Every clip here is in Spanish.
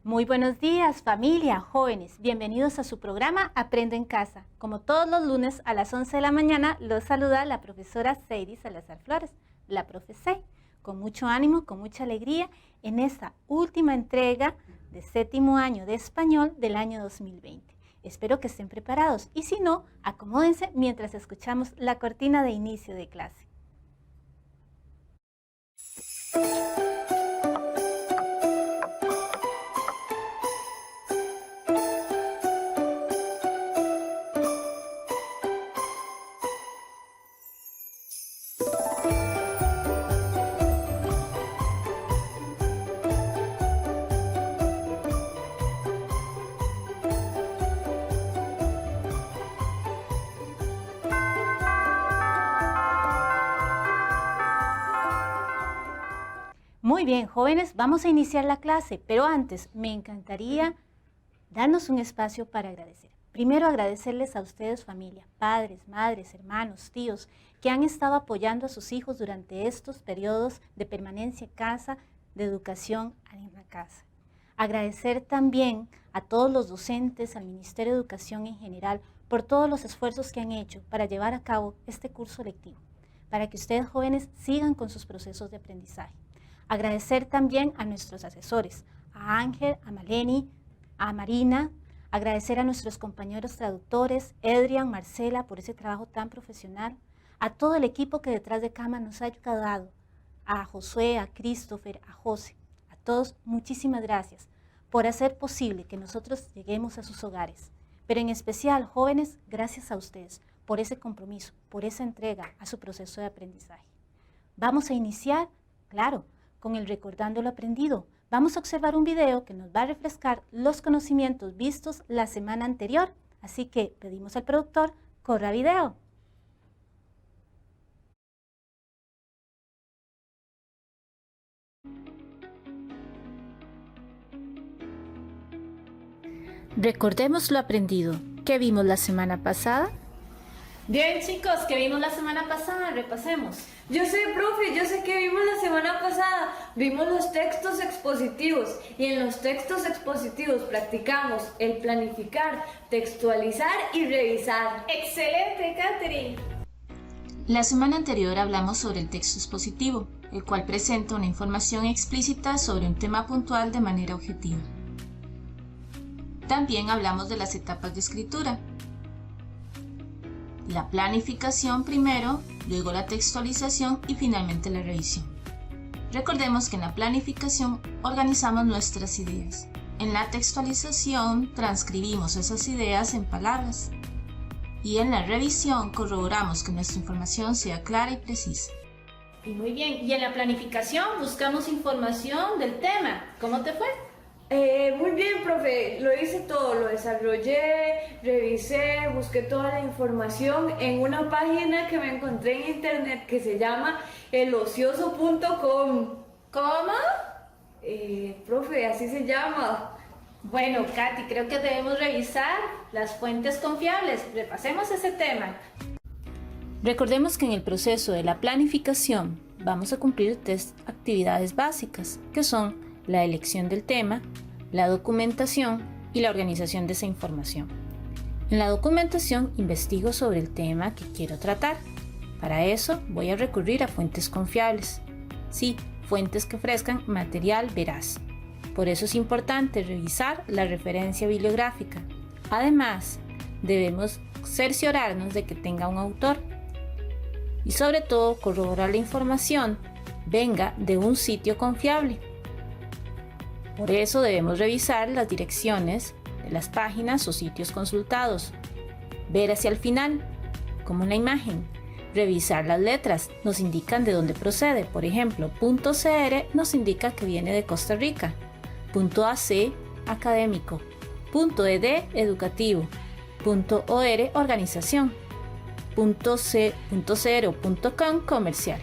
Muy buenos días, familia, jóvenes. Bienvenidos a su programa Aprendo en Casa. Como todos los lunes a las 11 de la mañana, los saluda la profesora Seidy Salazar Flores, la profe Sey, con mucho ánimo, con mucha alegría, en esta última entrega de séptimo año de español del año 2020. Espero que estén preparados y si no, acomódense mientras escuchamos la cortina de inicio de clase. Muy bien, jóvenes, vamos a iniciar la clase, pero antes me encantaría darnos un espacio para agradecer. Primero agradecerles a ustedes, familia, padres, madres, hermanos, tíos, que han estado apoyando a sus hijos durante estos periodos de permanencia en casa, de educación en la casa. Agradecer también a todos los docentes, al Ministerio de Educación en general, por todos los esfuerzos que han hecho para llevar a cabo este curso lectivo, para que ustedes jóvenes sigan con sus procesos de aprendizaje. Agradecer también a nuestros asesores, a Ángel, a Maleni, a Marina, agradecer a nuestros compañeros traductores, Edrian, Marcela, por ese trabajo tan profesional, a todo el equipo que detrás de cámara nos ha ayudado, a Josué, a Christopher, a José, a todos muchísimas gracias por hacer posible que nosotros lleguemos a sus hogares. Pero en especial, jóvenes, gracias a ustedes por ese compromiso, por esa entrega a su proceso de aprendizaje. Vamos a iniciar, claro, con el Recordando lo Aprendido. Vamos a observar un video que nos va a refrescar los conocimientos vistos la semana anterior. Así que pedimos al productor, corra video. Recordemos lo aprendido. ¿Qué vimos la semana pasada? Bien, chicos, ¿qué vimos la semana pasada? Repasemos. Yo sé, profe, yo sé que vimos la semana pasada. Vimos los textos expositivos y en los textos expositivos practicamos el planificar, textualizar y revisar. ¡Excelente, Katherine! La semana anterior hablamos sobre el texto expositivo, el cual presenta una información explícita sobre un tema puntual de manera objetiva. También hablamos de las etapas de escritura. La planificación primero, luego la textualización y finalmente la revisión. Recordemos que en la planificación organizamos nuestras ideas. En la textualización transcribimos esas ideas en palabras. Y en la revisión corroboramos que nuestra información sea clara y precisa. Y muy bien, y en la planificación buscamos información del tema. ¿Cómo te fue? Muy bien, profe, lo hice todo, lo desarrollé, revisé, busqué toda la información en una página que me encontré en internet que se llama elocioso.com. ¿Cómo? Profe, así se llama. Bueno, Katy, creo que debemos revisar las fuentes confiables. Repasemos ese tema. Recordemos que en el proceso de la planificación vamos a cumplir tres actividades básicas, que son la elección del tema, la documentación y la organización de esa información. En la documentación investigo sobre el tema que quiero tratar. Para eso voy a recurrir a fuentes confiables. Sí, fuentes que ofrezcan material veraz. Por eso es importante revisar la referencia bibliográfica. Además, debemos cerciorarnos de que tenga un autor y sobre todo corroborar la información venga de un sitio confiable. Por eso debemos revisar las direcciones de las páginas o sitios consultados, ver hacia el final, como en la imagen, revisar las letras, nos indican de dónde procede. Por ejemplo, .cr nos indica que viene de Costa Rica, .ac académico, .ed educativo, .or organización, www.c.0.com comercial.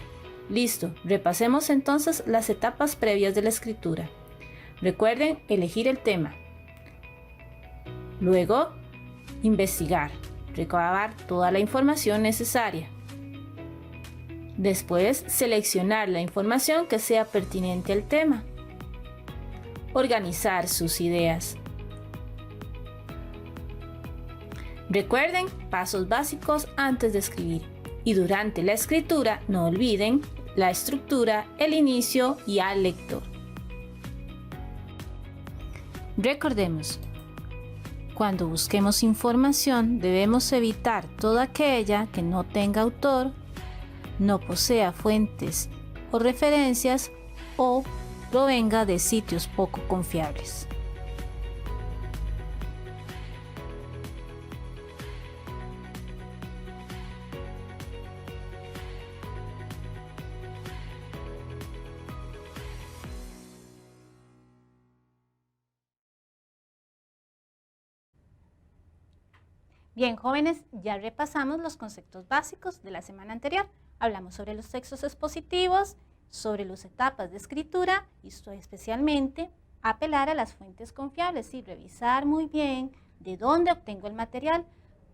Listo, repasemos entonces las etapas previas de la escritura. Recuerden elegir el tema. Luego, investigar, recabar toda la información necesaria. Después, seleccionar la información que sea pertinente al tema. Organizar sus ideas. Recuerden pasos básicos antes de escribir. Y durante la escritura, no olviden la estructura, el inicio y al lector. Recordemos, cuando busquemos información debemos evitar toda aquella que no tenga autor, no posea fuentes o referencias o provenga de sitios poco confiables. Bien, jóvenes, ya repasamos los conceptos básicos de la semana anterior. Hablamos sobre los textos expositivos, sobre las etapas de escritura y especialmente apelar a las fuentes confiables y revisar muy bien de dónde obtengo el material,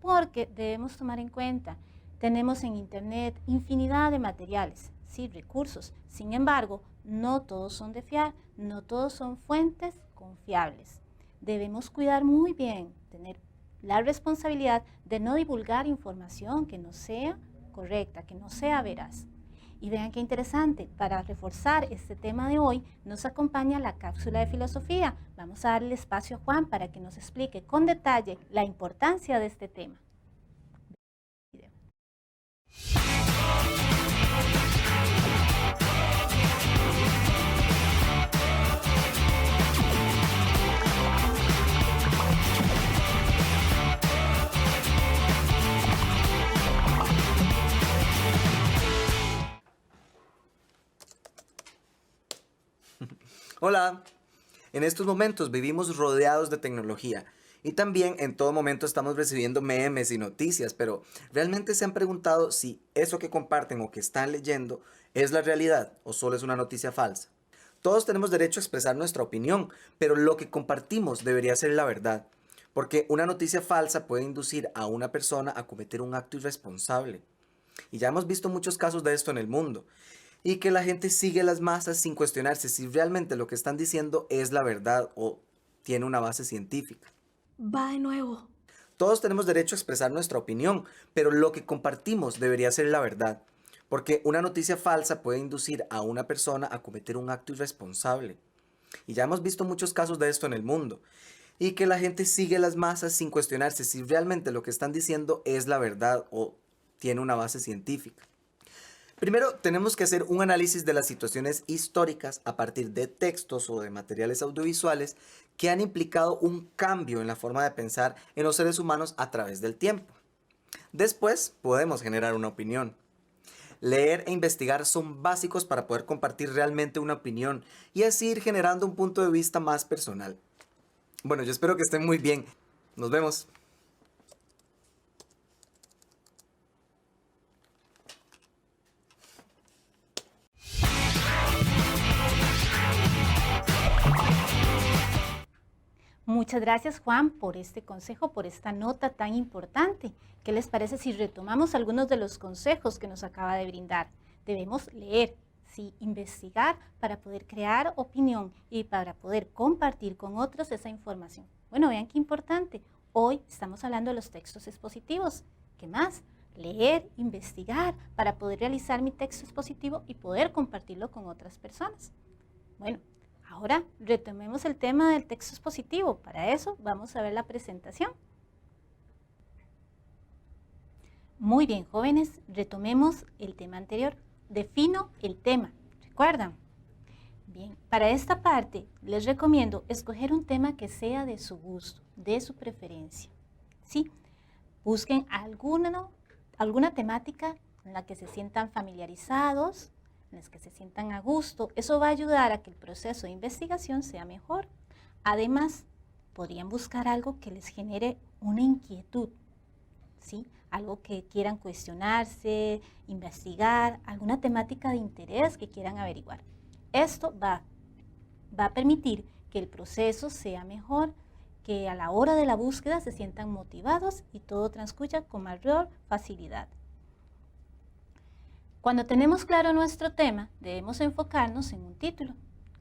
porque debemos tomar en cuenta, tenemos en internet infinidad de materiales, sí, recursos. Sin embargo, no todos son de fiar, no todos son fuentes confiables. Debemos cuidar muy bien, tener la responsabilidad de no divulgar información que no sea correcta, que no sea veraz. Y vean qué interesante, para reforzar este tema de hoy nos acompaña la cápsula de filosofía. Vamos a darle espacio a Juan para que nos explique con detalle la importancia de este tema. Hola, en estos momentos vivimos rodeados de tecnología y también en todo momento estamos recibiendo memes y noticias, pero ¿realmente se han preguntado si eso que comparten o que están leyendo es la realidad o solo es una noticia falsa? Todos tenemos derecho a expresar nuestra opinión, pero lo que compartimos debería ser la verdad, porque una noticia falsa puede inducir a una persona a cometer un acto irresponsable. Y ya hemos visto muchos casos de esto en el mundo. Y que la gente sigue las masas sin cuestionarse si realmente lo que están diciendo es la verdad o tiene una base científica. Va de nuevo. Todos tenemos derecho a expresar nuestra opinión, pero lo que compartimos debería ser la verdad, porque una noticia falsa puede inducir a una persona a cometer un acto irresponsable. Y ya hemos visto muchos casos de esto en el mundo. Y que la gente sigue las masas sin cuestionarse si realmente lo que están diciendo es la verdad o tiene una base científica. Primero, tenemos que hacer un análisis de las situaciones históricas a partir de textos o de materiales audiovisuales que han implicado un cambio en la forma de pensar en los seres humanos a través del tiempo. Después, podemos generar una opinión. Leer e investigar son básicos para poder compartir realmente una opinión y así ir generando un punto de vista más personal. Bueno, yo espero que estén muy bien. Nos vemos. Muchas gracias, Juan, por este consejo, por esta nota tan importante. ¿Qué les parece si retomamos algunos de los consejos que nos acaba de brindar? Debemos leer, sí, investigar para poder crear opinión y para poder compartir con otros esa información. Bueno, vean qué importante. Hoy estamos hablando de los textos expositivos. ¿Qué más? Leer, investigar para poder realizar mi texto expositivo y poder compartirlo con otras personas. Bueno, ahora retomemos el tema del texto expositivo. Para eso vamos a ver la presentación. Muy bien, jóvenes, retomemos el tema anterior. Defino el tema, ¿recuerdan? Bien, para esta parte les recomiendo escoger un tema que sea de su gusto, de su preferencia. ¿Sí? Busquen alguna temática en la que se sientan familiarizados, en las que se sientan a gusto. Eso va a ayudar a que el proceso de investigación sea mejor. Además, podrían buscar algo que les genere una inquietud. ¿sí? Algo que quieran cuestionarse, investigar, alguna temática de interés que quieran averiguar. Esto va a permitir que el proceso sea mejor, que a la hora de la búsqueda se sientan motivados y todo transcurra con mayor facilidad. Cuando tenemos claro nuestro tema, debemos enfocarnos en un título.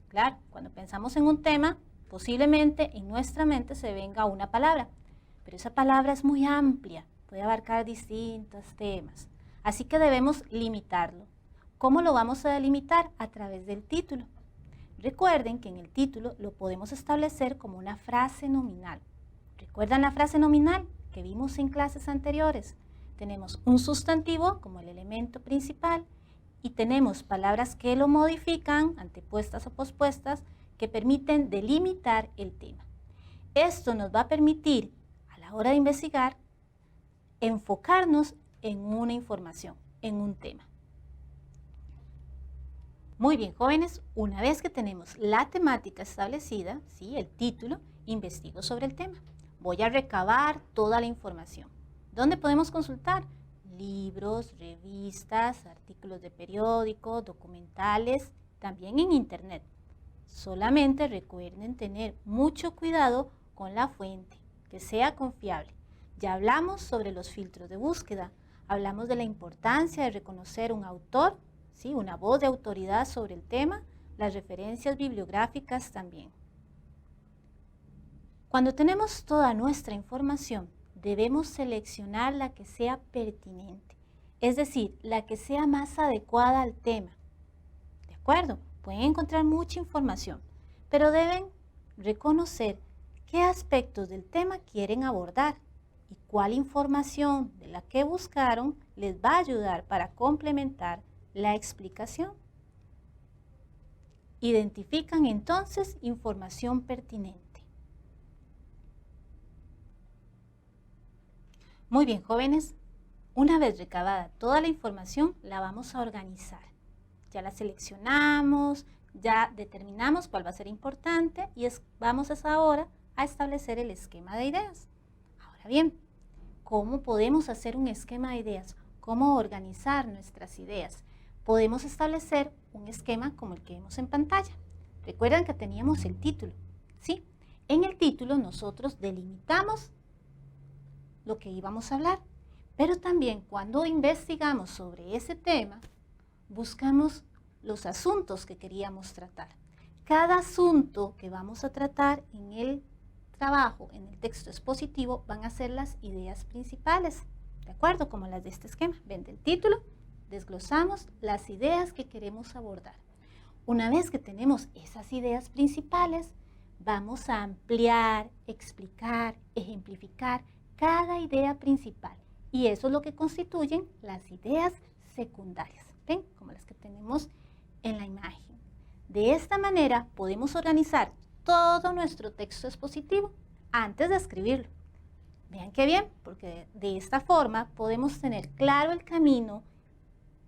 Claro, cuando pensamos en un tema, posiblemente en nuestra mente se venga una palabra, pero esa palabra es muy amplia, puede abarcar distintos temas, así que debemos limitarlo. ¿Cómo lo vamos a delimitar? A través del título. Recuerden que en el título lo podemos establecer como una frase nominal. ¿Recuerdan la frase nominal que vimos en clases anteriores? Tenemos un sustantivo como el elemento principal y tenemos palabras que lo modifican, antepuestas o pospuestas, que permiten delimitar el tema. Esto nos va a permitir, a la hora de investigar, enfocarnos en una información, en un tema. Muy bien, jóvenes, una vez que tenemos la temática establecida, ¿sí? El título, investigo sobre el tema. Voy a recabar toda la información. ¿Dónde podemos consultar? Libros, revistas, artículos de periódico, documentales, también en internet. Solamente recuerden tener mucho cuidado con la fuente, que sea confiable. Ya hablamos sobre los filtros de búsqueda, hablamos de la importancia de reconocer un autor, ¿sí? Una voz de autoridad sobre el tema, las referencias bibliográficas también. Cuando tenemos toda nuestra información, debemos seleccionar la que sea pertinente, es decir, la que sea más adecuada al tema. ¿De acuerdo? Pueden encontrar mucha información, pero deben reconocer qué aspectos del tema quieren abordar y cuál información de la que buscaron les va a ayudar para complementar la explicación. Identifican entonces información pertinente. Muy bien, jóvenes, una vez recabada toda la información, la vamos a organizar. Ya la seleccionamos, ya determinamos cuál va a ser importante y vamos ahora a establecer el esquema de ideas. Ahora bien, ¿cómo podemos hacer un esquema de ideas? ¿Cómo organizar nuestras ideas? Podemos establecer un esquema como el que vemos en pantalla. Recuerden que teníamos el título, ¿sí? En el título nosotros delimitamos lo que íbamos a hablar, pero también cuando investigamos sobre ese tema, buscamos los asuntos que queríamos tratar. Cada asunto que vamos a tratar en el trabajo, en el texto expositivo, van a ser las ideas principales, ¿de acuerdo? Como las de este esquema. Ven del título, desglosamos las ideas que queremos abordar. Una vez que tenemos esas ideas principales, vamos a ampliar, explicar, ejemplificar cada idea principal. Y eso es lo que constituyen las ideas secundarias. ¿Ven? Como las que tenemos en la imagen. De esta manera podemos organizar todo nuestro texto expositivo antes de escribirlo. Vean qué bien, porque de esta forma podemos tener claro el camino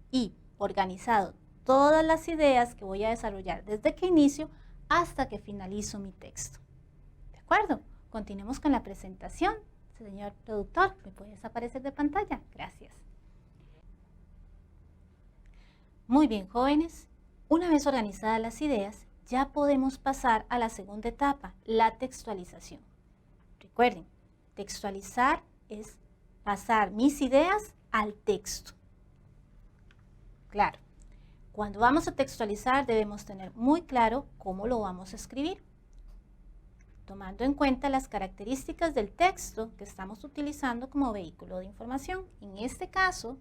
y organizado todas las ideas que voy a desarrollar desde que inicio hasta que finalizo mi texto. ¿De acuerdo? Continuemos con la presentación. Señor productor, ¿me puede desaparecer de pantalla? Gracias. Muy bien, jóvenes. Una vez organizadas las ideas, ya podemos pasar a la segunda etapa, la textualización. Recuerden, textualizar es pasar mis ideas al texto. Claro, cuando vamos a textualizar debemos tener muy claro cómo lo vamos a escribir, tomando en cuenta las características del texto que estamos utilizando como vehículo de información. En este caso,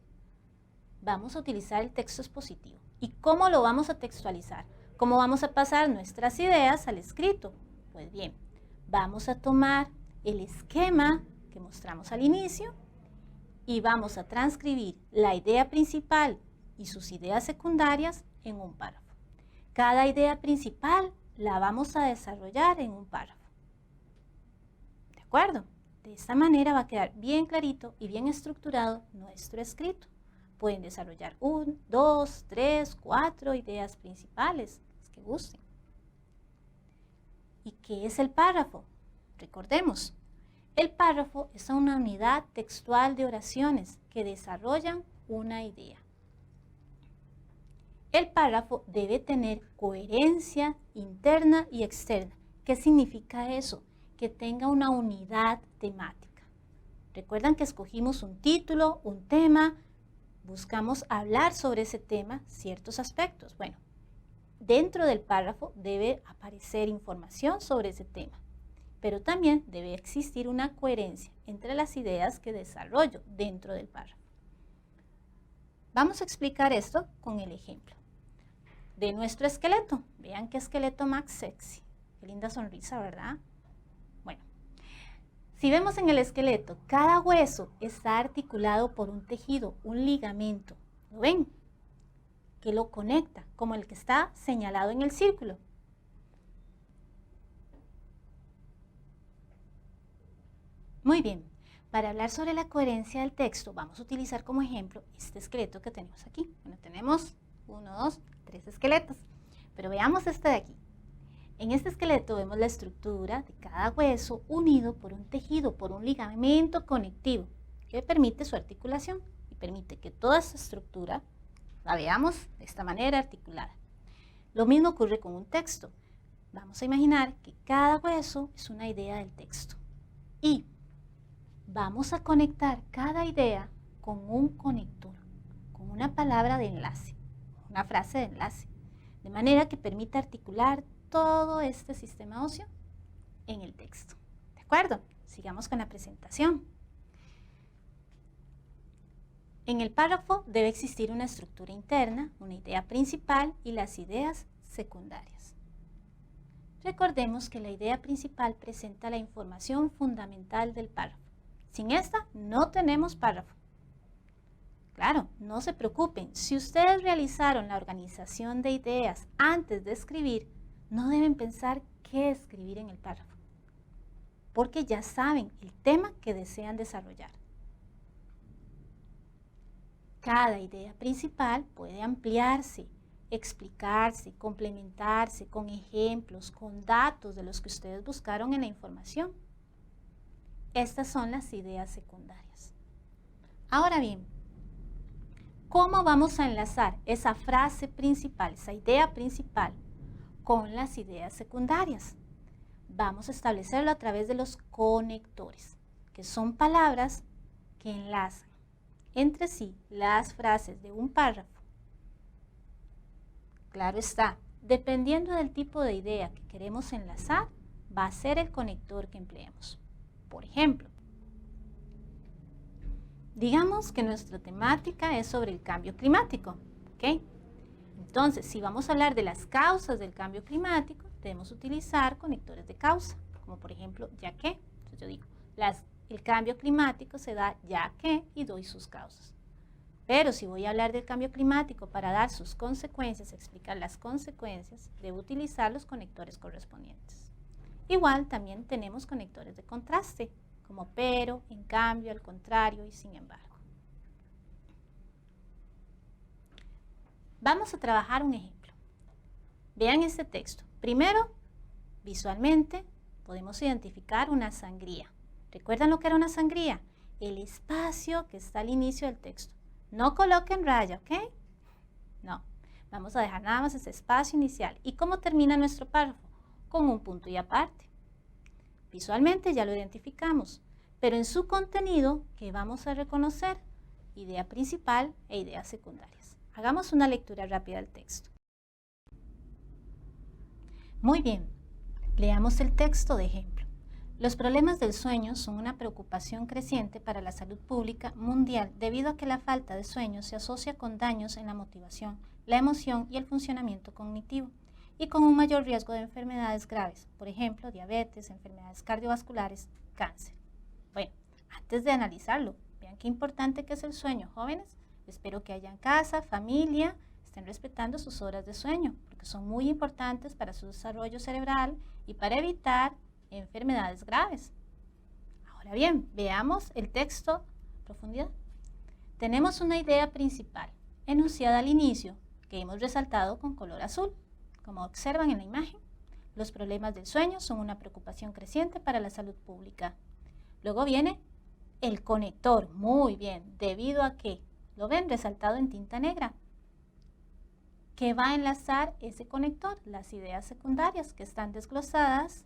vamos a utilizar el texto expositivo. ¿Y cómo lo vamos a textualizar? ¿Cómo vamos a pasar nuestras ideas al escrito? Pues bien, vamos a tomar el esquema que mostramos al inicio y vamos a transcribir la idea principal y sus ideas secundarias en un párrafo. Cada idea principal la vamos a desarrollar en un párrafo. ¿De acuerdo? De esta manera va a quedar bien clarito y bien estructurado nuestro escrito. Pueden desarrollar 1, 2, 3, 4 ideas principales, las que gusten. ¿Y qué es el párrafo? Recordemos, El párrafo es una unidad textual de oraciones que desarrollan una idea. El párrafo debe tener coherencia interna y externa. ¿Qué significa eso? Que tenga una unidad temática. Recuerdan que escogimos un título, un tema, buscamos hablar sobre ese tema, ciertos aspectos. Bueno, dentro del párrafo debe aparecer información sobre ese tema, pero también debe existir una coherencia entre las ideas que desarrollo dentro del párrafo. Vamos a explicar esto con el ejemplo de nuestro esqueleto. Vean qué esqueleto más sexy. Qué linda sonrisa, ¿verdad? Bueno, si vemos en el esqueleto, cada hueso está articulado por un tejido, un ligamento. ¿Lo ven? Que lo conecta, como el que está señalado en el círculo. Muy bien, para hablar sobre la coherencia del texto, vamos a utilizar como ejemplo este esqueleto que tenemos aquí. Bueno, tenemos 1, 2, 3 esqueletos, pero veamos este de aquí. En este esqueleto vemos la estructura de cada hueso unido por un tejido, por un ligamento conectivo que permite su articulación y permite que toda esta estructura la veamos de esta manera articulada. Lo mismo ocurre con un texto. Vamos a imaginar que cada hueso es una idea del texto y vamos a conectar cada idea con un conector, con una palabra de enlace, una frase de enlace, de manera que permita articular todo este sistema óseo en el texto. ¿De acuerdo? Sigamos con la presentación. En el párrafo debe existir una estructura interna, una idea principal y las ideas secundarias. Recordemos que la idea principal presenta la información fundamental del párrafo. Sin esta no tenemos párrafo. Claro, no se preocupen, si ustedes realizaron la organización de ideas antes de escribir, no deben pensar qué escribir en el párrafo, porque ya saben el tema que desean desarrollar. Cada idea principal puede ampliarse, explicarse, complementarse con ejemplos, con datos de los que ustedes buscaron en la información. Estas son las ideas secundarias. Ahora bien, ¿cómo vamos a enlazar esa frase principal, esa idea principal, con las ideas secundarias? Vamos a establecerlo a través de los conectores, que son palabras que enlazan entre sí las frases de un párrafo. Claro está, dependiendo del tipo de idea que queremos enlazar, va a ser el conector que empleemos. Por ejemplo, digamos que nuestra temática es sobre el cambio climático, ¿ok? Entonces, si vamos a hablar de las causas del cambio climático, debemos utilizar conectores de causa, como por ejemplo, ya que. Entonces yo digo, el cambio climático se da ya que y doy sus causas. Pero si voy a hablar del cambio climático para dar sus consecuencias, explicar las consecuencias, debo utilizar los conectores correspondientes. Igual también tenemos conectores de contraste, como pero, en cambio, al contrario y sin embargo. Vamos a trabajar un ejemplo. Vean este texto. Primero, visualmente, podemos identificar una sangría. ¿Recuerdan lo que era una sangría? El espacio que está al inicio del texto. No coloquen raya, ¿ok? No. Vamos a dejar nada más ese espacio inicial. ¿Y cómo termina nuestro párrafo? Con un punto y aparte. Visualmente ya lo identificamos, pero en su contenido, ¿qué vamos a reconocer? Idea principal e ideas secundarias. Hagamos una lectura rápida del texto. Muy bien, leamos el texto de ejemplo. Los problemas del sueño son una preocupación creciente para la salud pública mundial debido a que la falta de sueño se asocia con daños en la motivación, la emoción y el funcionamiento cognitivo, y con un mayor riesgo de enfermedades graves, por ejemplo, diabetes, enfermedades cardiovasculares, cáncer. Bueno, antes de analizarlo, vean qué importante que es el sueño, jóvenes. Espero que hayan casa, familia, estén respetando sus horas de sueño, porque son muy importantes para su desarrollo cerebral y para evitar enfermedades graves. Ahora bien, veamos el texto a profundidad. Tenemos una idea principal, enunciada al inicio, que hemos resaltado con color azul. Como observan en la imagen, los problemas del sueño son una preocupación creciente para la salud pública. Luego viene el conector. Muy bien. ¿Debido a qué? ¿Lo ven resaltado en tinta negra? ¿Qué va a enlazar ese conector? Las ideas secundarias que están desglosadas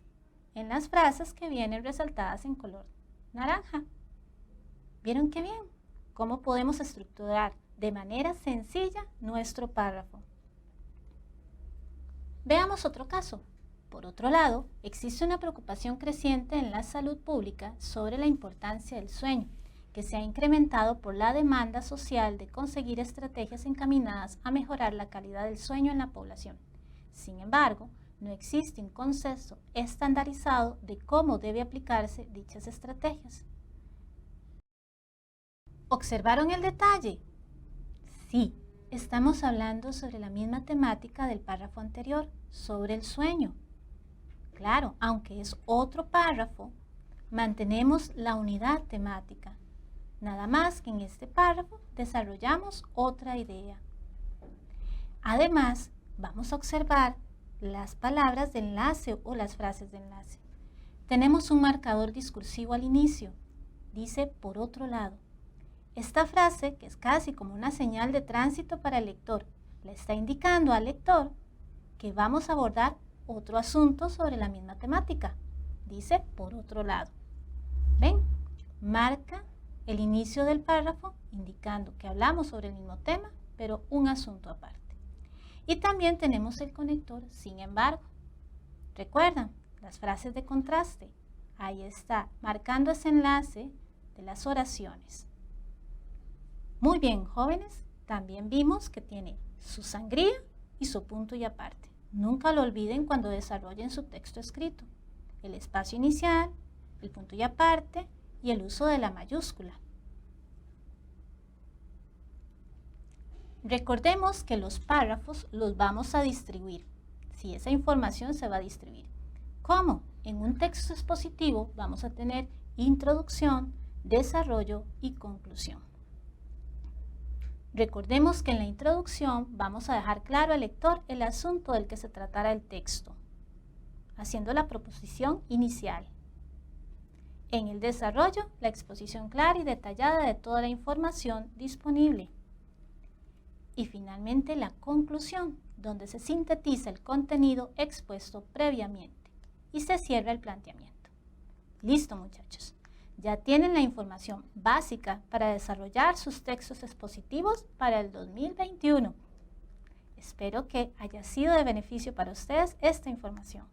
en las frases que vienen resaltadas en color naranja. ¿Vieron qué bien? ¿Cómo podemos estructurar de manera sencilla nuestro párrafo? Veamos otro caso. Por otro lado, existe una preocupación creciente en la salud pública sobre la importancia del sueño, que se ha incrementado por la demanda social de conseguir estrategias encaminadas a mejorar la calidad del sueño en la población. Sin embargo, no existe un consenso estandarizado de cómo debe aplicarse dichas estrategias. ¿Observaron el detalle? Sí, estamos hablando sobre la misma temática del párrafo anterior, sobre el sueño. Claro, aunque es otro párrafo, mantenemos la unidad temática. Nada más que en este párrafo desarrollamos otra idea. Además, vamos a observar las palabras de enlace o las frases de enlace. Tenemos un marcador discursivo al inicio. Dice por otro lado. Esta frase, que es casi como una señal de tránsito para el lector, le está indicando al lector que vamos a abordar otro asunto sobre la misma temática. Dice por otro lado. ¿Ven? Marca el inicio del párrafo indicando que hablamos sobre el mismo tema, pero un asunto aparte. Y también tenemos el conector, sin embargo. ¿Recuerdan? Las frases de contraste. Ahí está, marcando ese enlace de las oraciones. Muy bien, jóvenes, también vimos que tiene su sangría y su punto y aparte. Nunca lo olviden cuando desarrollen su texto escrito. El espacio inicial, el punto y aparte y el uso de la mayúscula. Recordemos que los párrafos los vamos a distribuir. Si esa información se va a distribuir. ¿Cómo? En un texto expositivo vamos a tener introducción, desarrollo y conclusión. Recordemos que en la introducción vamos a dejar claro al lector el asunto del que se tratará el texto, haciendo la proposición inicial. En el desarrollo, la exposición clara y detallada de toda la información disponible. Y finalmente la conclusión, donde se sintetiza el contenido expuesto previamente y se cierra el planteamiento. Listo, muchachos. Ya tienen la información básica para desarrollar sus textos expositivos para el 2021. Espero que haya sido de beneficio para ustedes esta información.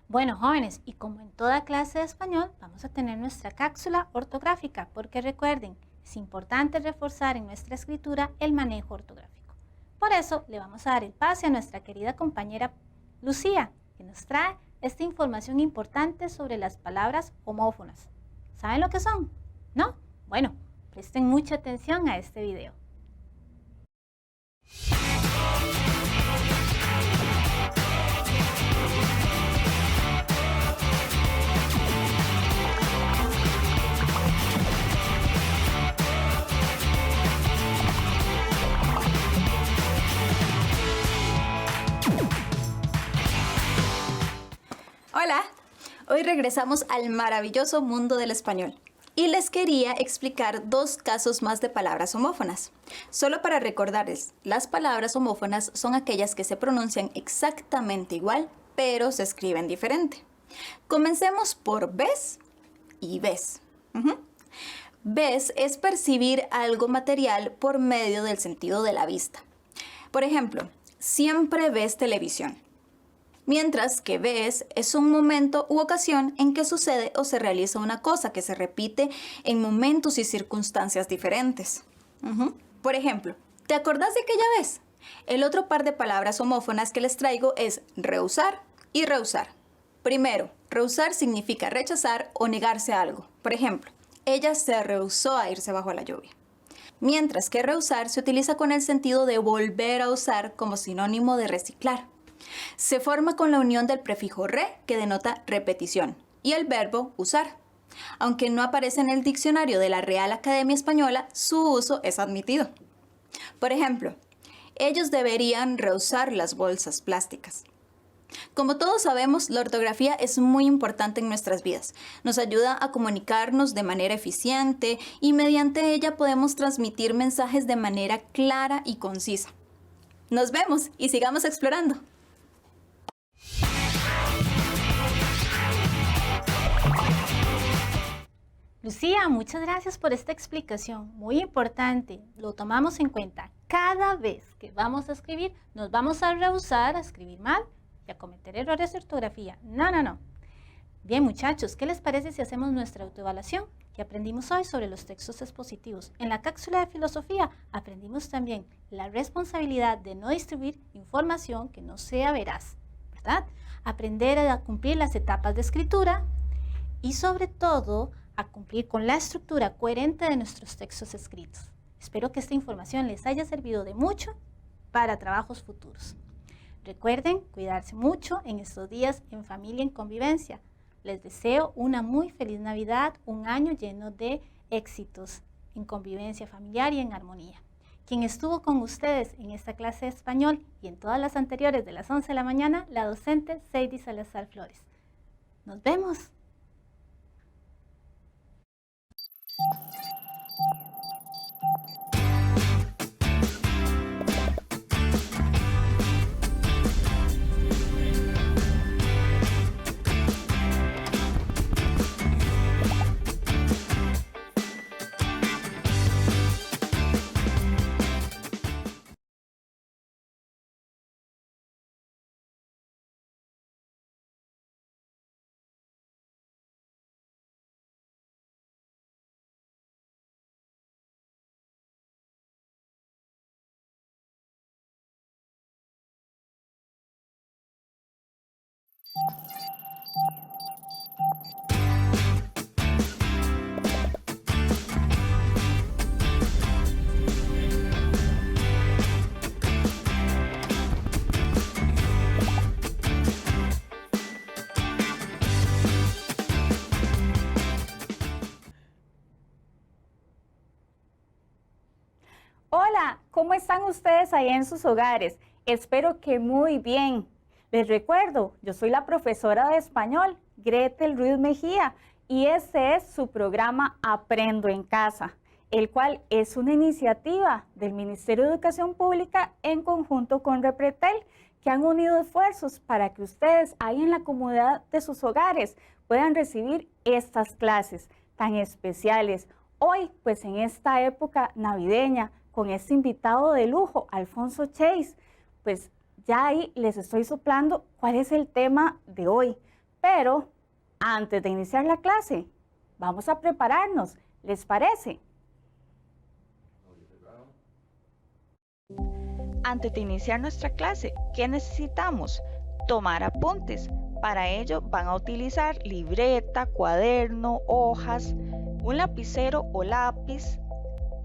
Bueno, jóvenes, y como en toda clase de español, vamos a tener nuestra cápsula ortográfica, porque recuerden, es importante reforzar en nuestra escritura el manejo ortográfico. Por eso, le vamos a dar el pase a nuestra querida compañera Lucía, que nos trae esta información importante sobre las palabras homófonas. ¿Saben lo que son? ¿No? Bueno, presten mucha atención a este video. Hola, hoy regresamos al maravilloso mundo del español y les quería explicar dos casos más de palabras homófonas. Solo para recordarles, las palabras homófonas son aquellas que se pronuncian exactamente igual, pero se escriben diferente. Comencemos por ves y ves. Ves es percibir algo material por medio del sentido de la vista. Por ejemplo, siempre ves televisión. Mientras que ves es un momento u ocasión en que sucede o se realiza una cosa que se repite en momentos y circunstancias diferentes. Por ejemplo, ¿te acordás de aquella vez? El otro par de palabras homófonas que les traigo es rehusar y rehusar. Primero, rehusar significa rechazar o negarse a algo. Por ejemplo, ella se rehusó a irse bajo la lluvia. Mientras que rehusar se utiliza con el sentido de volver a usar como sinónimo de reciclar. Se forma con la unión del prefijo re, que denota repetición, y el verbo usar. Aunque no aparece en el diccionario de la Real Academia Española, su uso es admitido. Por ejemplo, ellos deberían rehusar las bolsas plásticas. Como todos sabemos, la ortografía es muy importante en nuestras vidas. Nos ayuda a comunicarnos de manera eficiente y mediante ella podemos transmitir mensajes de manera clara y concisa. Nos vemos y sigamos explorando. Lucía, muchas gracias por esta explicación, muy importante, lo tomamos en cuenta. Cada vez que vamos a escribir, nos vamos a rehusar a escribir mal y a cometer errores de ortografía. No. Bien, muchachos, ¿qué les parece si hacemos nuestra autoevaluación? ¿Qué aprendimos hoy sobre los textos expositivos? En la cápsula de filosofía aprendimos también la responsabilidad de no distribuir información que no sea veraz, ¿verdad? Aprender a cumplir las etapas de escritura y sobre todo a cumplir con la estructura coherente de nuestros textos escritos. Espero que esta información les haya servido de mucho para trabajos futuros. Recuerden cuidarse mucho en estos días en familia, en convivencia. Les deseo una muy feliz Navidad, un año lleno de éxitos en convivencia familiar y en armonía. Quien estuvo con ustedes en esta clase de español y en todas las anteriores de las 11 de la mañana, la docente Seidy Salazar Flores. Nos vemos. Hola, ¿cómo están ustedes ahí en sus hogares? Espero que muy bien. Les recuerdo, yo soy la profesora de español, Gretel Ruiz Mejía, y este es su programa Aprendo en Casa, el cual es una iniciativa del Ministerio de Educación Pública en conjunto con Repretel, que han unido esfuerzos para que ustedes ahí en la comodidad de sus hogares puedan recibir estas clases tan especiales. Hoy, pues en esta época navideña, con este invitado de lujo, Alfonso Chase, pues ya ahí les estoy soplando cuál es el tema de hoy. Pero antes de iniciar la clase, vamos a prepararnos, ¿les parece? Antes de iniciar nuestra clase, ¿qué necesitamos? Tomar apuntes. Para ello van a utilizar libreta, cuaderno, hojas, un lapicero o lápiz,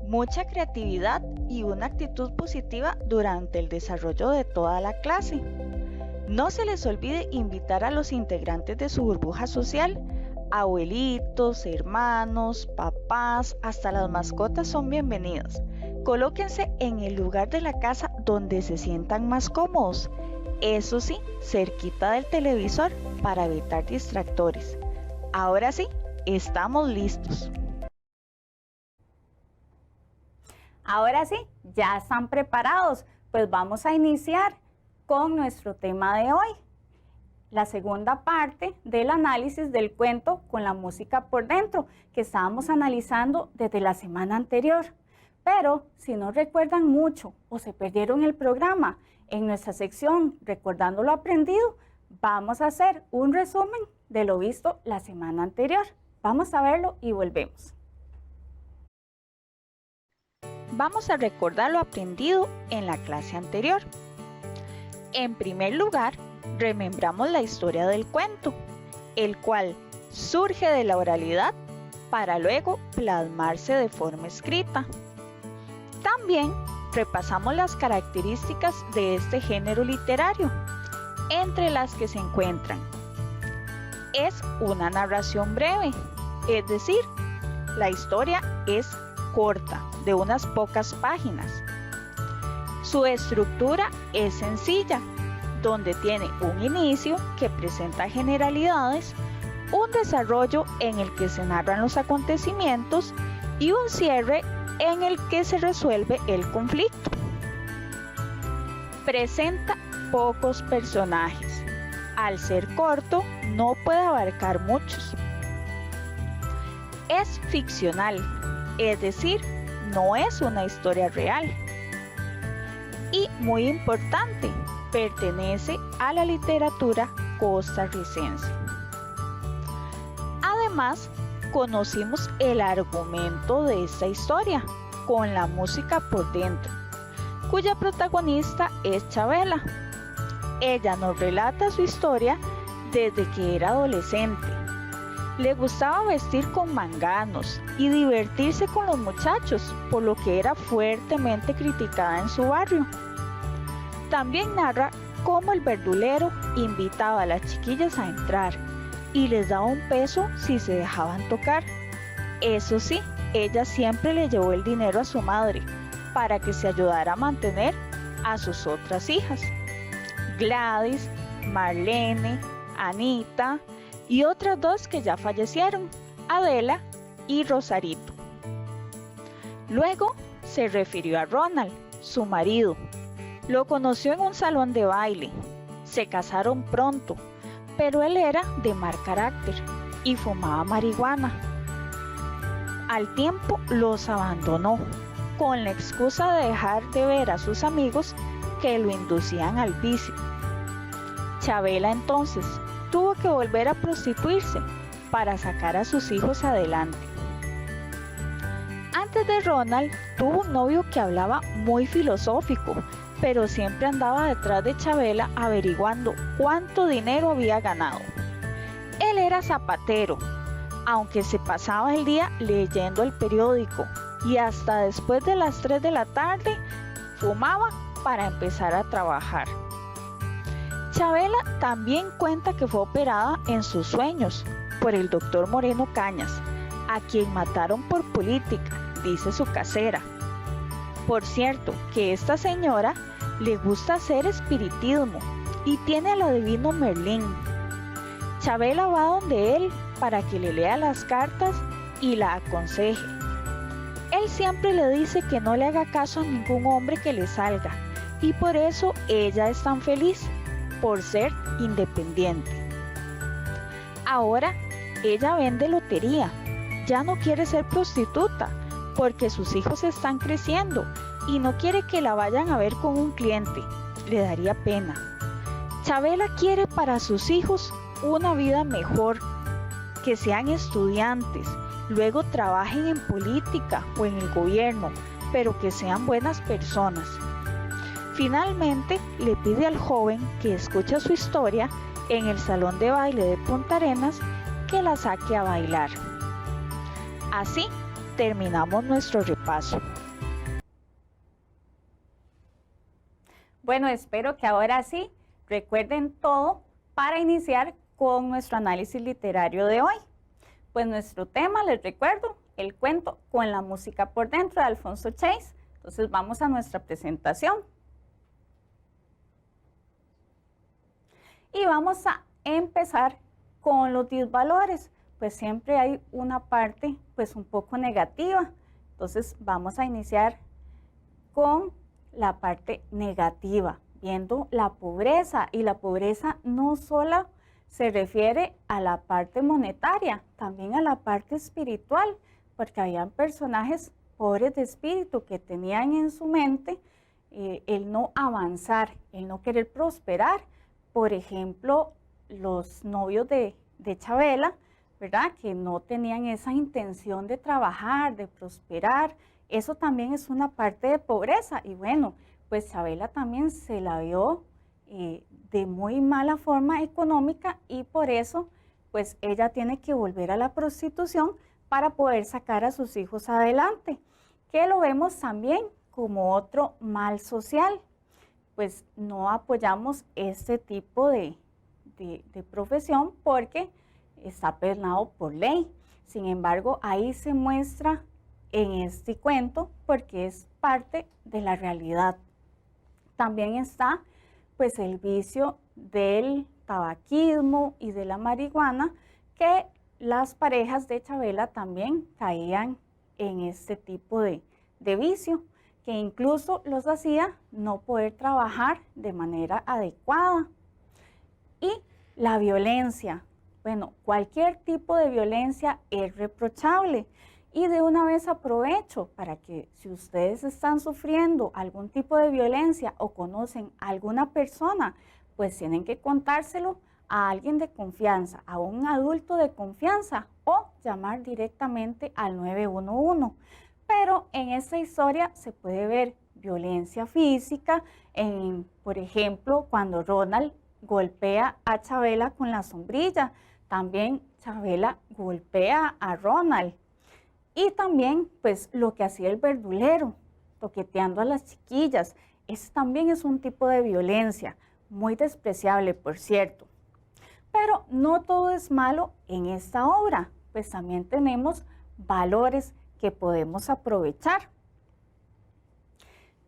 mucha creatividad y una actitud positiva durante el desarrollo de toda la clase. No se les olvide invitar a los integrantes de su burbuja social, abuelitos, hermanos, papás, hasta las mascotas son bienvenidos. Colóquense en el lugar de la casa donde se sientan más cómodos. Eso sí, cerquita del televisor para evitar distractores. Ahora sí, estamos listos. Ahora sí, ya están preparados, pues vamos a iniciar con nuestro tema de hoy. La segunda parte del análisis del cuento con la música por dentro, que estábamos analizando desde la semana anterior. Pero si no recuerdan mucho o se perdieron el programa, en nuestra sección Recordando lo Aprendido, vamos a hacer un resumen de lo visto la semana anterior. Vamos a verlo y volvemos. Vamos a recordar lo aprendido en la clase anterior. En primer lugar, remembramos la historia del cuento, el cual surge de la oralidad para luego plasmarse de forma escrita. También repasamos las características de este género literario, entre las que se encuentran: es una narración breve, es decir, la historia es corta, de unas pocas páginas. Su estructura es sencilla, donde tiene un inicio que presenta generalidades, un desarrollo en el que se narran los acontecimientos y un cierre en el que se resuelve el conflicto. Presenta pocos personajes. Al ser corto, no puede abarcar muchos. Es ficcional, es decir, no es una historia real. Y muy importante, pertenece a la literatura costarricense. Además, conocimos el argumento de esta historia, con la música por dentro, cuya protagonista es Chabela. Ella nos relata su historia desde que era adolescente. Le gustaba vestir con manganos y divertirse con los muchachos, por lo que era fuertemente criticada en su barrio. También narra cómo el verdulero invitaba a las chiquillas a entrar y les daba un peso si se dejaban tocar. Eso sí, ella siempre le llevó el dinero a su madre para que se ayudara a mantener a sus otras hijas, Gladys, Marlene, Anita y otras dos que ya fallecieron, Adela y Rosarito. Luego se refirió a Ronald, su marido. Lo conoció en un salón de baile. Se casaron pronto, pero él era de mal carácter y fumaba marihuana. Al tiempo los abandonó, con la excusa de dejar de ver a sus amigos que lo inducían al vicio. Chabela entonces tuvo que volver a prostituirse para sacar a sus hijos adelante. Antes de Ronald, tuvo un novio que hablaba muy filosófico, pero siempre andaba detrás de Chabela averiguando cuánto dinero había ganado. Él era zapatero, aunque se pasaba el día leyendo el periódico y hasta después de las 3 de la tarde fumaba para empezar a trabajar. Chabela también cuenta que fue operada en sus sueños por el doctor Moreno Cañas, a quien mataron por política, dice su casera. Por cierto, que esta señora le gusta hacer espiritismo y tiene al adivino Merlín. Chabela va donde él para que le lea las cartas y la aconseje. Él siempre le dice que no le haga caso a ningún hombre que le salga, y por eso ella es tan feliz, por ser independiente. Ahora ella vende lotería, ya no quiere ser prostituta, porque sus hijos están creciendo y no quiere que la vayan a ver con un cliente, le daría pena. Chabela quiere para sus hijos una vida mejor, que sean estudiantes, luego trabajen en política o en el gobierno, pero que sean buenas personas. Finalmente, le pide al joven que escuche su historia en el salón de baile de Punta Arenas que la saque a bailar. Así terminamos nuestro repaso. Bueno, espero que ahora sí recuerden todo para iniciar con nuestro análisis literario de hoy. Pues nuestro tema, les recuerdo, el cuento con la música por dentro de Alfonso Chase. Entonces vamos a nuestra presentación. Y vamos a empezar con los disvalores. Pues siempre hay una parte pues un poco negativa. Entonces vamos a iniciar con la parte negativa, viendo la pobreza. Y la pobreza no solo se refiere a la parte monetaria, también a la parte espiritual, porque habían personajes pobres de espíritu que tenían en su mente el no avanzar, el no querer prosperar. Por ejemplo, los novios de Chabela, ¿verdad? Que no tenían esa intención de trabajar, de prosperar. Eso también es una parte de pobreza. Y bueno, pues Chabela también se la vio de muy mala forma económica y por eso pues ella tiene que volver a la prostitución para poder sacar a sus hijos adelante, que lo vemos también como otro mal social. Pues no apoyamos este tipo de profesión porque está penado por ley. Sin embargo, ahí se muestra en este cuento porque es parte de la realidad. También está pues el vicio del tabaquismo y de la marihuana, que las parejas de Chabela también caían en este tipo de vicio, que incluso los hacía no poder trabajar de manera adecuada. Y la violencia. Bueno, cualquier tipo de violencia es reprochable. Y de una vez aprovecho para que si ustedes están sufriendo algún tipo de violencia o conocen a alguna persona, pues tienen que contárselo a alguien de confianza, a un adulto de confianza, o llamar directamente al 911. Pero en esta historia se puede ver violencia física, por ejemplo, cuando Ronald golpea a Chabela con la sombrilla. También Chabela golpea a Ronald. Y también, pues, lo que hacía el verdulero, toqueteando a las chiquillas. Eso también es un tipo de violencia, muy despreciable, por cierto. Pero no todo es malo en esta obra, pues también tenemos valores que podemos aprovechar.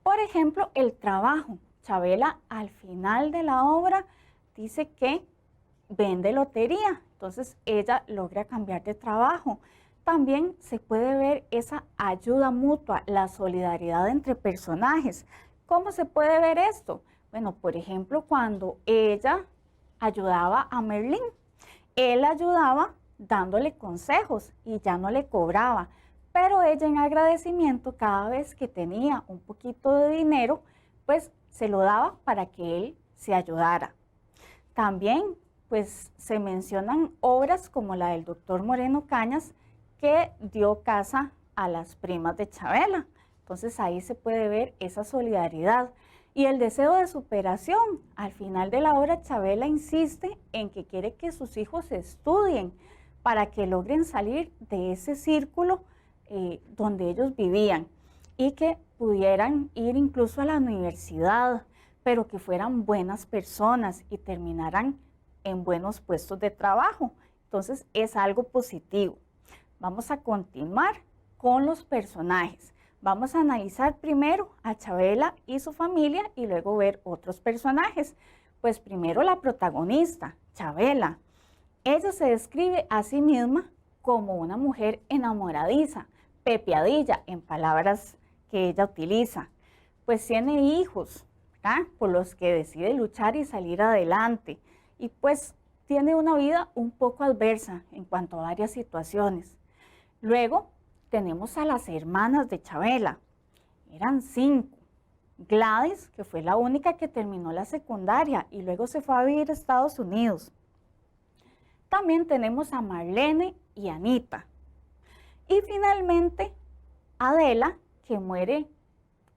Por ejemplo, el trabajo. Chabela al final de la obra dice que vende lotería, entonces ella logra cambiar de trabajo. También se puede ver esa ayuda mutua, la solidaridad entre personajes. ¿Cómo se puede ver esto? Bueno, por ejemplo, cuando ella ayudaba a Merlín, él ayudaba dándole consejos y ya no le cobraba, pero ella en agradecimiento cada vez que tenía un poquito de dinero, pues se lo daba para que él se ayudara. También pues se mencionan obras como la del doctor Moreno Cañas, que dio casa a las primas de Chabela. Entonces ahí se puede ver esa solidaridad y el deseo de superación. Al final de la obra, Chabela insiste en que quiere que sus hijos estudien para que logren salir de ese círculo donde ellos vivían y que pudieran ir incluso a la universidad, pero que fueran buenas personas y terminaran en buenos puestos de trabajo. Entonces es algo positivo. Vamos a continuar con los personajes. Vamos a analizar primero a Chabela y su familia y luego ver otros personajes. Pues primero la protagonista, Chabela. Ella se describe a sí misma como una mujer enamoradiza, pepiadilla en palabras que ella utiliza. Pues tiene hijos, ¿verdad?, por los que decide luchar y salir adelante. Y pues tiene una vida un poco adversa en cuanto a varias situaciones. Luego tenemos a las hermanas de Chabela. Eran 5. Gladys, que fue la única que terminó la secundaria y luego se fue a vivir a Estados Unidos. También tenemos a Marlene y Anita. Y finalmente Adela, que muere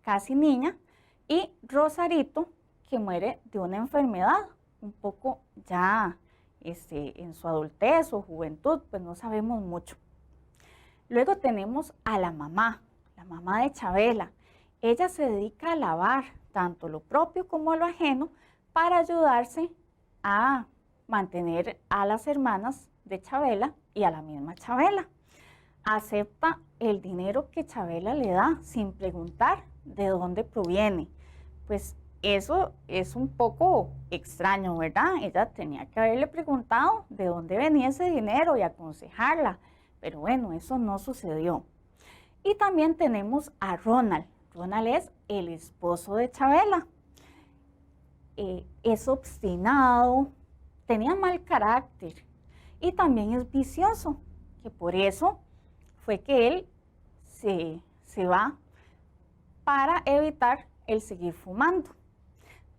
casi niña, y Rosarito, que muere de una enfermedad, un poco ya en su adultez o juventud, pues no sabemos mucho. Luego tenemos a la mamá de Chabela. Ella se dedica a lavar tanto lo propio como lo ajeno para ayudarse a mantener a las hermanas de Chabela y a la misma Chabela. Acepta el dinero que Chabela le da sin preguntar de dónde proviene. Pues eso es un poco extraño, ¿verdad? Ella tenía que haberle preguntado de dónde venía ese dinero y aconsejarla. Pero bueno, eso no sucedió. Y también tenemos a Ronald. Ronald es el esposo de Chabela. Es obstinado, tenía mal carácter y también es vicioso, que por eso fue que él se va para evitar el seguir fumando.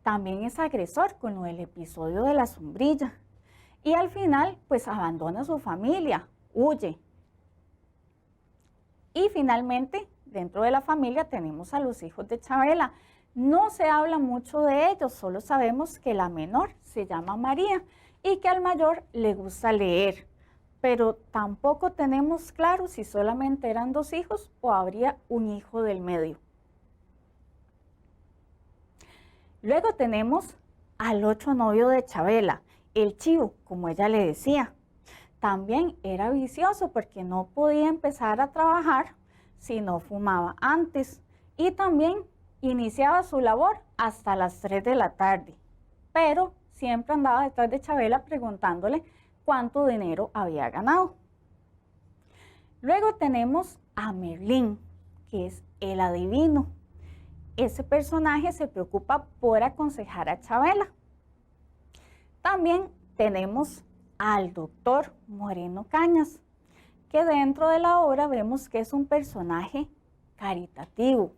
También es agresor con lo del episodio de la sombrilla. Y al final, pues abandona a su familia, huye. Y finalmente, dentro de la familia tenemos a los hijos de Chabela. No se habla mucho de ellos, solo sabemos que la menor se llama María y que al mayor le gusta leer. Pero tampoco tenemos claro si solamente eran 2 hijos o habría un hijo del medio. Luego tenemos al otro novio de Chabela, el Chivo, como ella le decía. También era vicioso porque no podía empezar a trabajar si no fumaba antes y también iniciaba su labor hasta las 3 de la tarde. pero siempre andaba detrás de Chabela preguntándole cuánto dinero había ganado. Luego tenemos a Merlín, que es el adivino. Ese personaje se preocupa por aconsejar a Chabela. También tenemos al doctor Moreno Cañas, que dentro de la obra vemos que es un personaje caritativo.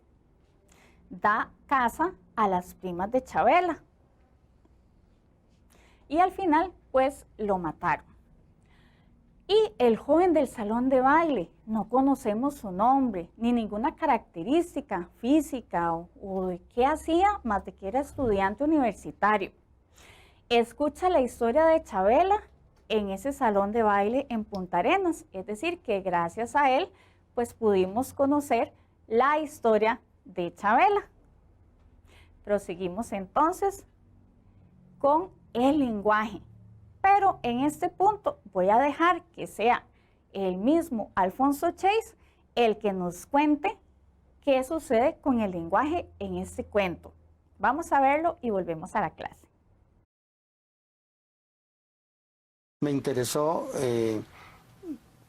Da casa a las primas de Chabela. Y al final, pues, lo mataron. Y el joven del salón de baile, no conocemos su nombre, ni ninguna característica física o de qué hacía, más de que era estudiante universitario. Escucha la historia de Chabela en ese salón de baile en Punta Arenas, es decir, que gracias a él, pues pudimos conocer la historia de Chabela. Proseguimos entonces con el lenguaje. Pero en este punto voy a dejar que sea el mismo Alfonso Chase el que nos cuente qué sucede con el lenguaje en este cuento. Vamos a verlo y volvemos a la clase. Me interesó,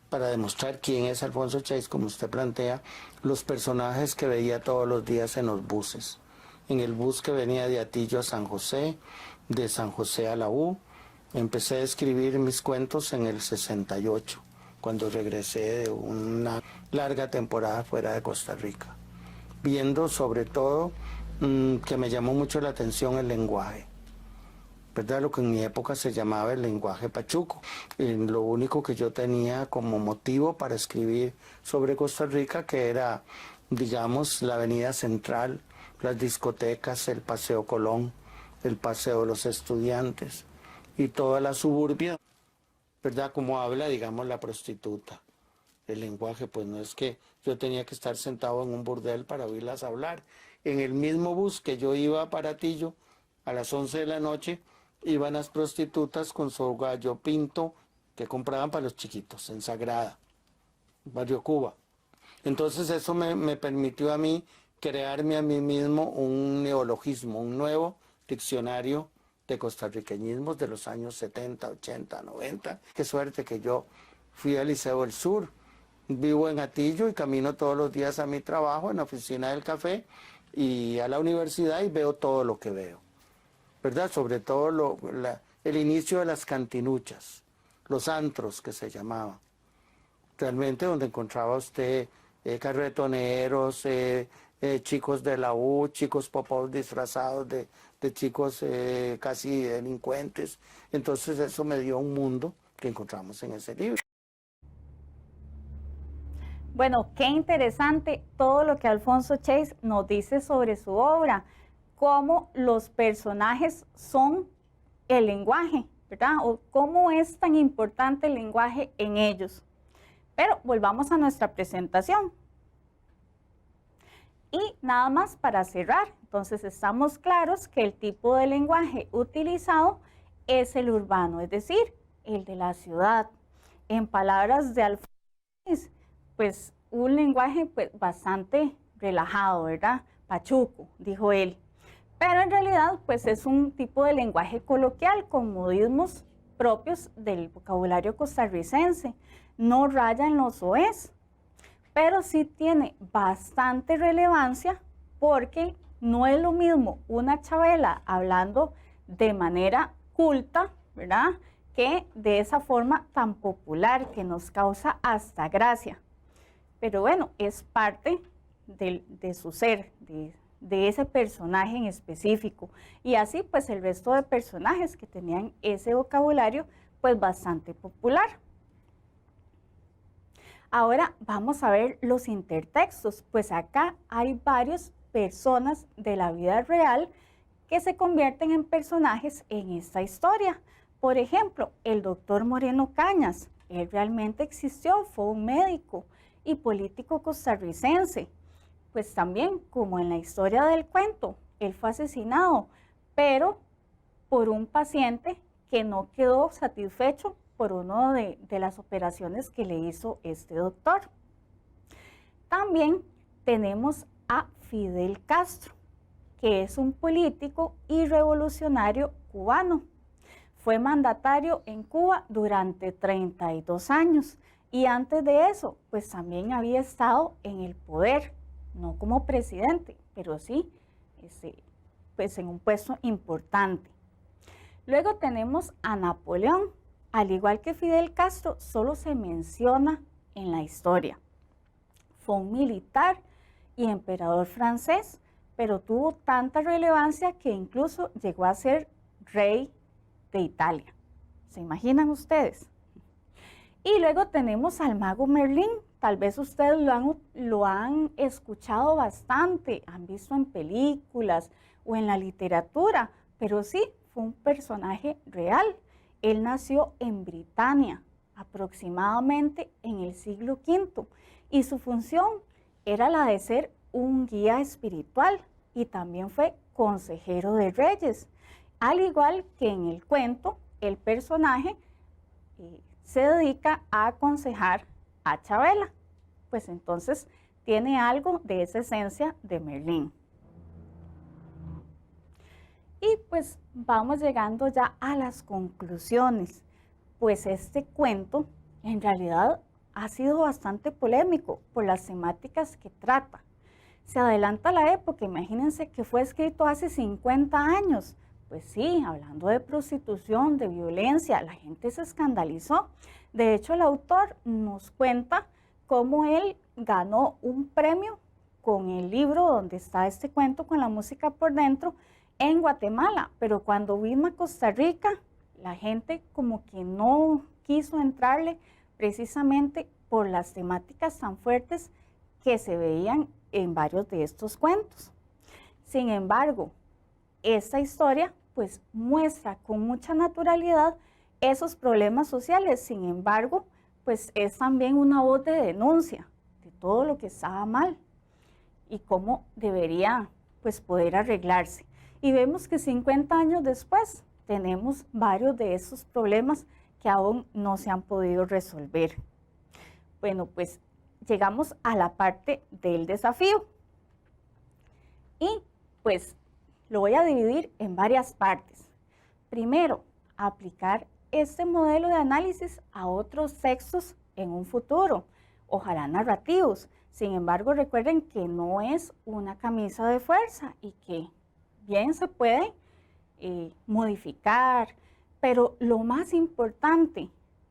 para demostrar quién es Alfonso Chase, como usted plantea, los personajes que veía todos los días en los buses. En el bus que venía de Atillo a San José, de San José a la U. Empecé a escribir mis cuentos en el 68, cuando regresé de una larga temporada fuera de Costa Rica, viendo sobre todo que me llamó mucho la atención el lenguaje, ¿verdad? Lo que en mi época se llamaba el lenguaje pachuco. Lo único que yo tenía como motivo para escribir sobre Costa Rica, que era, digamos, la avenida central, las discotecas, el Paseo Colón, el Paseo de los Estudiantes, y toda la suburbia, ¿verdad? Como habla, digamos, la prostituta. El lenguaje, pues no es que yo tenía que estar sentado en un burdel para oírlas hablar. En el mismo bus que yo iba para Atillo, a las 11 de la noche, iban las prostitutas con su gallo pinto que compraban para los chiquitos, en Sagrada, Barrio Cuba. Entonces eso me permitió a mí crearme a mí mismo un neologismo, un nuevo diccionario de costarriqueñismos de los años 70, 80, 90. Qué suerte que yo fui al Liceo del Sur. Vivo en Atillo y camino todos los días a mi trabajo en la oficina del café y a la universidad y veo todo lo que veo, ¿verdad? Sobre todo el inicio de las cantinuchas, los antros que se llamaban. Realmente donde encontraba usted carretoneros, chicos de la U, chicos popos disfrazados de chicos casi delincuentes. Entonces eso me dio un mundo que encontramos en ese libro. Bueno, qué interesante todo lo que Alfonso Chase nos dice sobre su obra, cómo los personajes son el lenguaje, ¿verdad? O cómo es tan importante el lenguaje en ellos. Pero volvamos a nuestra presentación. Y nada más para cerrar, entonces estamos claros que el tipo de lenguaje utilizado es el urbano, es decir, el de la ciudad. En palabras de Alfonso, pues un lenguaje pues, bastante relajado, ¿verdad? Pachuco, dijo él. Pero en realidad pues es un tipo de lenguaje coloquial con modismos propios del vocabulario costarricense. No raya en lo soez, pero sí tiene bastante relevancia porque no es lo mismo una Chabela hablando de manera culta, ¿verdad? Que de esa forma tan popular que nos causa hasta gracia. Pero bueno, es parte de su ser, de ese personaje en específico. Y así pues el resto de personajes que tenían ese vocabulario pues bastante popular. Ahora vamos a ver los intertextos, pues acá hay varias personas de la vida real que se convierten en personajes en esta historia. Por ejemplo, el doctor Moreno Cañas, él realmente existió, fue un médico y político costarricense. Pues también, como en la historia del cuento, él fue asesinado, pero por un paciente que no quedó satisfecho por una de las operaciones que le hizo este doctor. También tenemos a Fidel Castro, que es un político y revolucionario cubano. Fue mandatario en Cuba durante 32 años y antes de eso, pues también había estado en el poder, no como presidente, pero sí pues en un puesto importante. Luego tenemos a Napoleón. Al igual que Fidel Castro, solo se menciona en la historia. Fue un militar y emperador francés, pero tuvo tanta relevancia que incluso llegó a ser rey de Italia. ¿Se imaginan ustedes? Y luego tenemos al mago Merlín. Tal vez ustedes lo han escuchado bastante, han visto en películas o en la literatura, pero sí, fue un personaje real. Él nació en Britania, aproximadamente en el siglo V, y su función era la de ser un guía espiritual y también fue consejero de reyes. Al igual que en el cuento, el personaje se dedica a aconsejar a Chabela, pues entonces tiene algo de esa esencia de Merlín. Y pues vamos llegando ya a las conclusiones, pues este cuento en realidad ha sido bastante polémico por las temáticas que trata. Se adelanta la época, imagínense que fue escrito hace 50 años. Pues sí, hablando de prostitución, de violencia, la gente se escandalizó. De hecho, el autor nos cuenta cómo él ganó un premio con el libro donde está este cuento con la música por dentro en Guatemala, pero cuando vino a Costa Rica, la gente como que no quiso entrarle precisamente por las temáticas tan fuertes que se veían en varios de estos cuentos. Sin embargo, esta historia pues muestra con mucha naturalidad esos problemas sociales. Sin embargo, pues es también una voz de denuncia de todo lo que estaba mal y cómo debería pues poder arreglarse. Y vemos que 50 años después tenemos varios de esos problemas que aún no se han podido resolver. Bueno, pues llegamos a la parte del desafío. Y pues lo voy a dividir en varias partes. Primero, aplicar este modelo de análisis a otros textos en un futuro, ojalá narrativos. Sin embargo, recuerden que no es una camisa de fuerza y que bien se puede modificar, pero lo más importante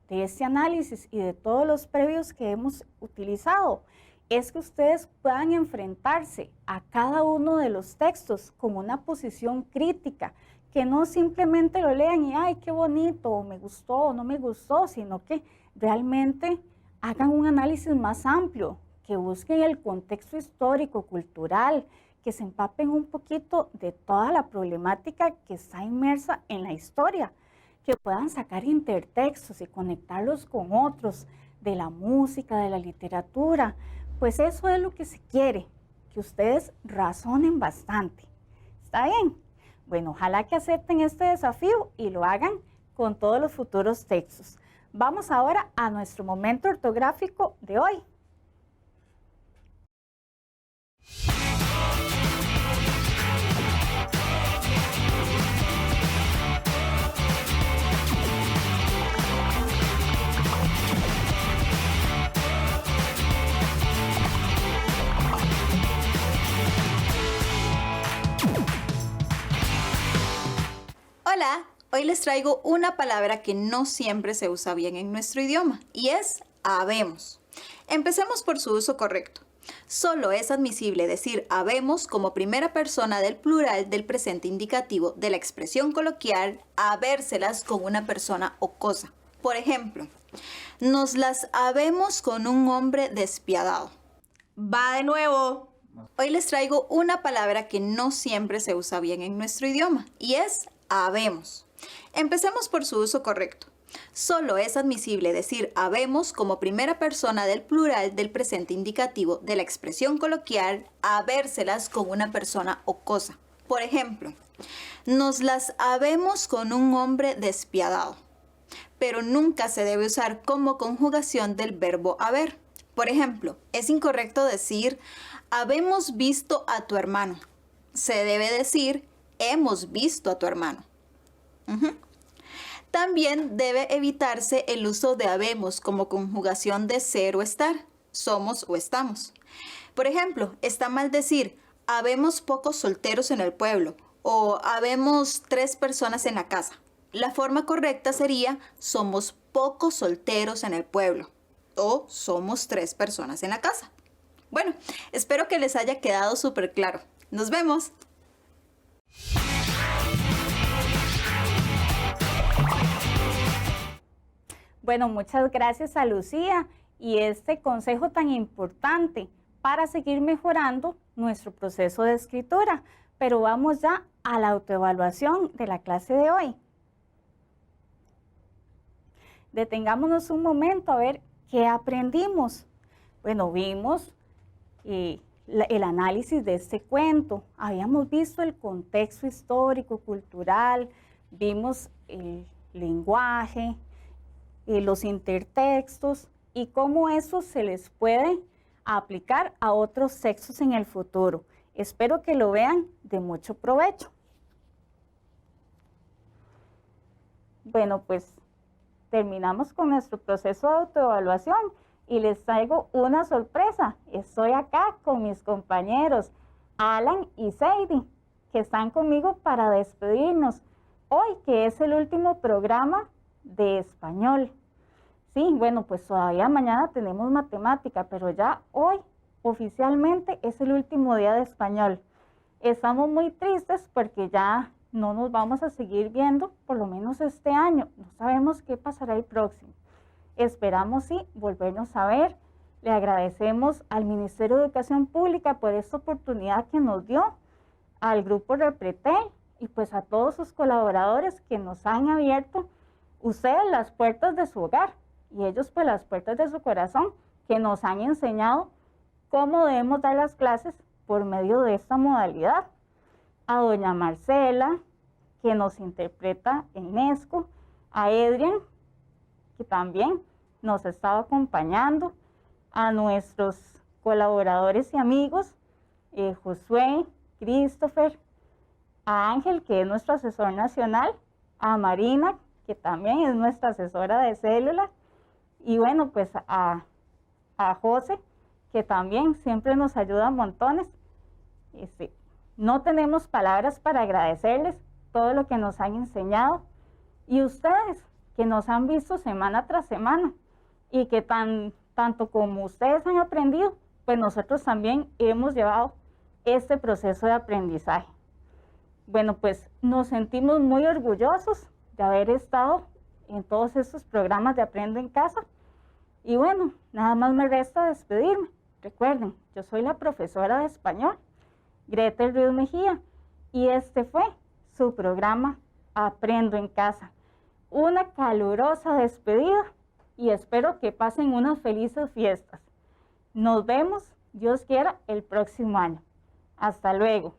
de este análisis y de todos los previos que hemos utilizado es que ustedes puedan enfrentarse a cada uno de los textos con una posición crítica, que no simplemente lo lean y ¡ay, qué bonito! O me gustó o no me gustó, sino que realmente hagan un análisis más amplio, que busquen el contexto histórico, cultural, que se empapen un poquito de toda la problemática que está inmersa en la historia, que puedan sacar intertextos y conectarlos con otros, de la música, de la literatura. Pues eso es lo que se quiere, que ustedes razonen bastante. ¿Está bien? Bueno, ojalá que acepten este desafío y lo hagan con todos los futuros textos. Vamos ahora a nuestro momento ortográfico de hoy. Hola, hoy les traigo una palabra que no siempre se usa bien en nuestro idioma y es habemos. Empecemos por su uso correcto. Solo es admisible decir habemos como primera persona del plural del presente indicativo de la expresión coloquial habérselas con una persona o cosa. Por ejemplo, nos las habemos con un hombre despiadado. Va de nuevo. Hoy les traigo una palabra que no siempre se usa bien en nuestro idioma y es habemos. Empecemos por su uso correcto. Solo es admisible decir habemos como primera persona del plural del presente indicativo de la expresión coloquial habérselas con una persona o cosa. Por ejemplo, nos las habemos con un hombre despiadado, pero nunca se debe usar como conjugación del verbo haber. Por ejemplo, es incorrecto decir habemos visto a tu hermano. Se debe decir hemos visto a tu hermano. También debe evitarse el uso de habemos como conjugación de ser o estar, somos o estamos. Por ejemplo, está mal decir, habemos pocos solteros en el pueblo o habemos 3 personas en la casa. La forma correcta sería, somos pocos solteros en el pueblo o somos 3 personas en la casa. Bueno, espero que les haya quedado súper claro. ¡Nos vemos! Bueno, muchas gracias a Lucía y este consejo tan importante para seguir mejorando nuestro proceso de escritura. Pero vamos ya a la autoevaluación de la clase de hoy. Detengámonos un momento a ver qué aprendimos. Bueno, vimos el análisis de este cuento. Habíamos visto el contexto histórico, cultural, vimos el lenguaje, los intertextos y cómo eso se les puede aplicar a otros textos en el futuro. Espero que lo vean de mucho provecho. Bueno, pues terminamos con nuestro proceso de autoevaluación y les traigo una sorpresa. Estoy acá con mis compañeros Alan y Sadie, que están conmigo para despedirnos hoy, que es el último programa de español. Sí, bueno, pues todavía mañana tenemos matemática, pero ya hoy oficialmente es el último día de español. Estamos muy tristes porque ya no nos vamos a seguir viendo, por lo menos este año. No sabemos qué pasará el próximo. Esperamos sí volvernos a ver. Le agradecemos al Ministerio de Educación Pública por esta oportunidad que nos dio, al Grupo Repretel y pues a todos sus colaboradores que nos han abierto ustedes las puertas de su hogar y ellos pues las puertas de su corazón, que nos han enseñado cómo debemos dar las clases por medio de esta modalidad. A doña Marcela, que nos interpreta en ESCO, a Edrian, que también nos ha estado acompañando, a nuestros colaboradores y amigos, Josué, Christopher, a Ángel, que es nuestro asesor nacional, a Marina, que también es nuestra asesora de célula, y bueno, pues a José, que también siempre nos ayuda montones. No tenemos palabras para agradecerles todo lo que nos han enseñado y ustedes que nos han visto semana tras semana y que tanto como ustedes han aprendido, pues nosotros también hemos llevado este proceso de aprendizaje. Bueno, pues nos sentimos muy orgullosos de haber estado en todos estos programas de Aprendo en Casa. Y bueno, nada más me resta despedirme. Recuerden, yo soy la profesora de español, Gretel Ruiz Mejía, y este fue su programa Aprendo en Casa. Una calurosa despedida y espero que pasen unas felices fiestas. Nos vemos, Dios quiera, el próximo año. Hasta luego.